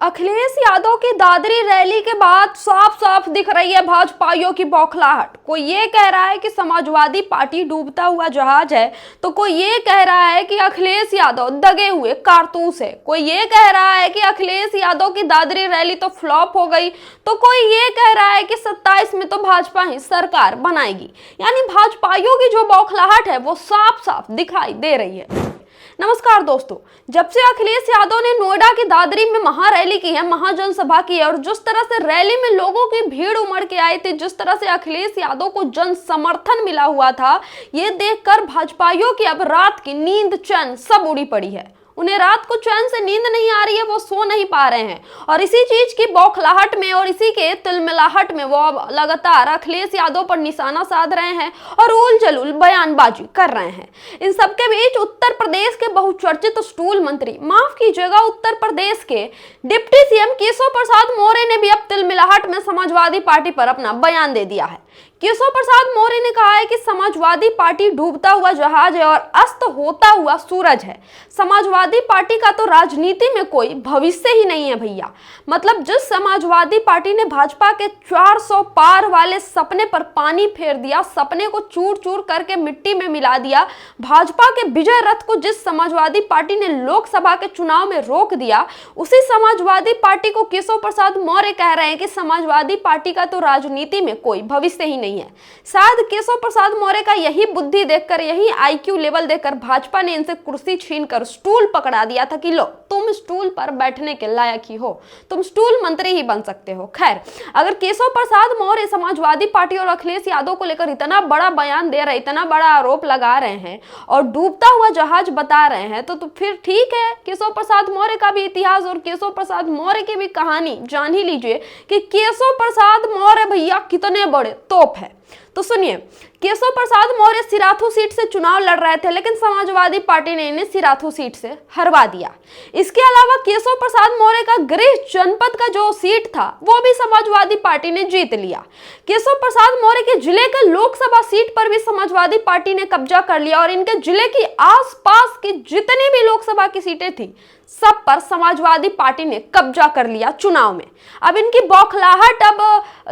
अखिलेश यादव की दादरी रैली के बाद साफ साफ दिख रही है भाजपाइयों की बौखलाहट। कोई ये कह रहा है कि समाजवादी पार्टी डूबता हुआ जहाज है, तो कोई ये कह रहा है कि अखिलेश यादव दगे हुए कारतूस है, कोई ये कह रहा है कि अखिलेश यादव की दादरी रैली तो फ्लॉप हो गई, तो कोई ये कह रहा है कि 27 में तो भाजपा ही सरकार बनाएगी। यानी भाजपाइयों की जो बौखलाहट है वो साफ साफ दिखाई दे रही है। नमस्कार दोस्तों, जब से अखिलेश यादव ने नोएडा की दादरी में महारैली की है, महाजनसभा की है, और जिस तरह से रैली में लोगों की भीड़ उमड़ के आई थी, जिस तरह से अखिलेश यादव को जन समर्थन मिला हुआ था, ये देखकर भाजपाइयों की अब रात की नींद चैन सब उड़ी पड़ी है। उन्हें रात को चैन से नींद नहीं आ रही है, वो सो नहीं पा रहे हैं, और इसी चीज की बौखलाहट में और इसी के तिलमिलाहट में वो अब लगातार अखिलेश यादव पर निशाना साध रहे हैं और उल जलूल बयानबाजी कर रहे हैं। इन सबके बीच उत्तर प्रदेश के बहुचर्चित स्टूल मंत्री, माफ कीजिएगा, उत्तर प्रदेश के डिप्टी सीएम केशव प्रसाद मौर्य ने भी अब तिलमिलाहट में समाजवादी पार्टी पर अपना बयान दे दिया है। केशव प्रसाद मौर्य ने कहा है कि समाजवादी पार्टी डूबता हुआ जहाज है और अस्त होता हुआ सूरज है। समाजवादी पार्टी का तो राजनीति में कोई भविष्य ही नहीं है भैया। मतलब जिस समाजवादी पार्टी ने भाजपा के 400 पार वाले सपने पर पानी फेर दिया, सपने को चूर चूर करके मिट्टी में मिला दिया, भाजपा के विजय रथ को जिस समाजवादी पार्टी ने लोकसभा के चुनाव में रोक दिया, उसी समाजवादी पार्टी को केशव प्रसाद मौर्य कह रहे हैं कि समाजवादी पार्टी का तो राजनीति में कोई भविष्य ही नहीं है। शायद केशव प्रसाद मौर्य का यही बुद्धि देखकर, यही आईक्यू लेवल देखकर भाजपा ने इनसे कुर्सी छीनकर स्टूल पकड़ा दिया था कि लो, तुम स्टूल पर बैठने के लायक ही हो, तुम स्टूल मंत्री ही बन सकते हो। खैर, अगर केशव प्रसाद मौर्य समाजवादी पार्टी और अखिलेश यादव को लेकर इतना बड़ा बयान दे रहे, इतना बड़ा आरोप लगा रहे हैं और डूबता हुआ जहाज बता रहे हैं, तो फिर ठीक है, केशव प्रसाद मौर्य का भी इतिहास और केशव प्रसाद मौर्य की भी कहानी जान ही लीजिए कि केशव प्रसाद मौर्य भैया कितने बड़े तोप है। तो सुनिए, केशव प्रसाद मौर्य सिराथू सीट से चुनाव लड़ रहे थे, लेकिन समाजवादी पार्टी ने इन्हें सिराथू सीट से हरवा दिया। इसके अलावा केशव प्रसाद मौर्य का गृह जनपद का जो सीट था वो भी समाजवादी पार्टी ने जीत लिया। केशव प्रसाद मौर्य के जिले के लोकसभा सीट पर भी समाजवादी पार्टी ने कब्जा कर लिया और इनके जिले की आसपास की जितनी भी लोकसभा की सीटें थी, सब पर समाजवादी पार्टी ने कब्जा कर लिया चुनाव में। अब इनकी बौखलाहट अब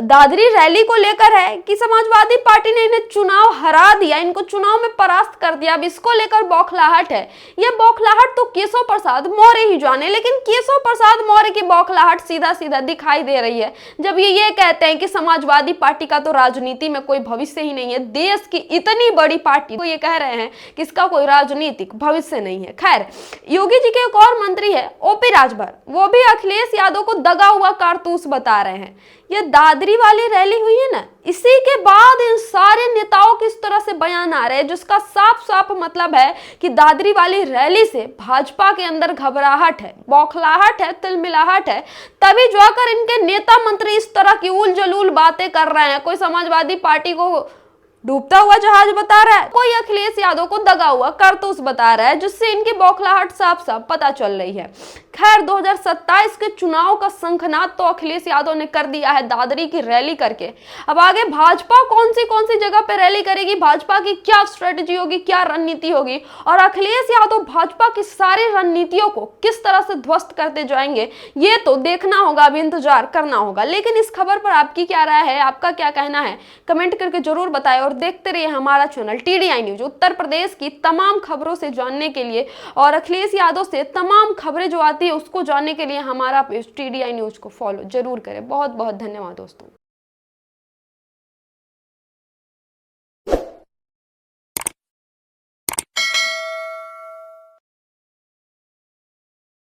दादरी रैली को लेकर है कि समाजवादी पार्टी ने इन्हें चुनाव हरा दिया, इनको चुनाव में परास्त कर दिया। अब इसको लेकर बौखलाहट है। यह बौखलाहट तो केशव प्रसाद मौर्य ही जाने, लेकिन केशव प्रसाद मौर्य की बौखलाहट सीधा सीधा दिखाई दे रही है जब ये कहते हैं कि समाजवादी पार्टी का तो राजनीति में कोई भविष्य ही नहीं है। देश की इतनी बड़ी पार्टी को ये कह रहे हैं कि इसका कोई राजनीतिक भविष्य नहीं है। खैर, योगी जी के एक और मंत्री है ओपी राजभर, वो भी अखिलेश यादव को दगा हुआ कारतूस बता रहे हैं। ये दादरी वाली रैली हुई है ना, इसी के बाद इन सारे नेताओं की इस तरह से बयान आ रहे हैं, जिसका साफ साफ मतलब है कि दादरी वाली रैली से भाजपा के अंदर घबराहट है, बौखलाहट है, तिलमिलाहट है। तभी जाकर इनके नेता मंत्री इस तरह की उल जलूल बातें कर रहे हैं। कोई समाजवादी पार्टी को डूबता हुआ जहाज बता रहा है, कोई अखिलेश यादव को दगा हुआ कारतूस बता रहा है, जिससे इनकी बौखलाहट साफ साफ पता चल रही है। खैर, 2027 के चुनाव का शंखनाद तो अखिलेश यादव ने कर दिया है दादरी की रैली करके। अब आगे भाजपा कौन सी जगह पे रैली करेगी, भाजपा की क्या स्ट्रेटेजी होगी, क्या रणनीति होगी, और अखिलेश यादव भाजपा की सारी रणनीतियों को किस तरह से ध्वस्त करते जाएंगे, ये तो देखना होगा, अभी इंतजार करना होगा। लेकिन इस खबर पर आपकी क्या राय है, आपका क्या कहना है, कमेंट करके जरूर बताएं और देखते रहिए हमारा channel TDI news. Uttar Pradesh की तमाम खबरों से जानने के लिए और अखिलेश यादव से तमाम खबरें जो आती है उसको जानने के लिए हमारा पेज TDI न्यूज को फॉलो जरूर करें। बहुत बहुत धन्यवाद दोस्तों।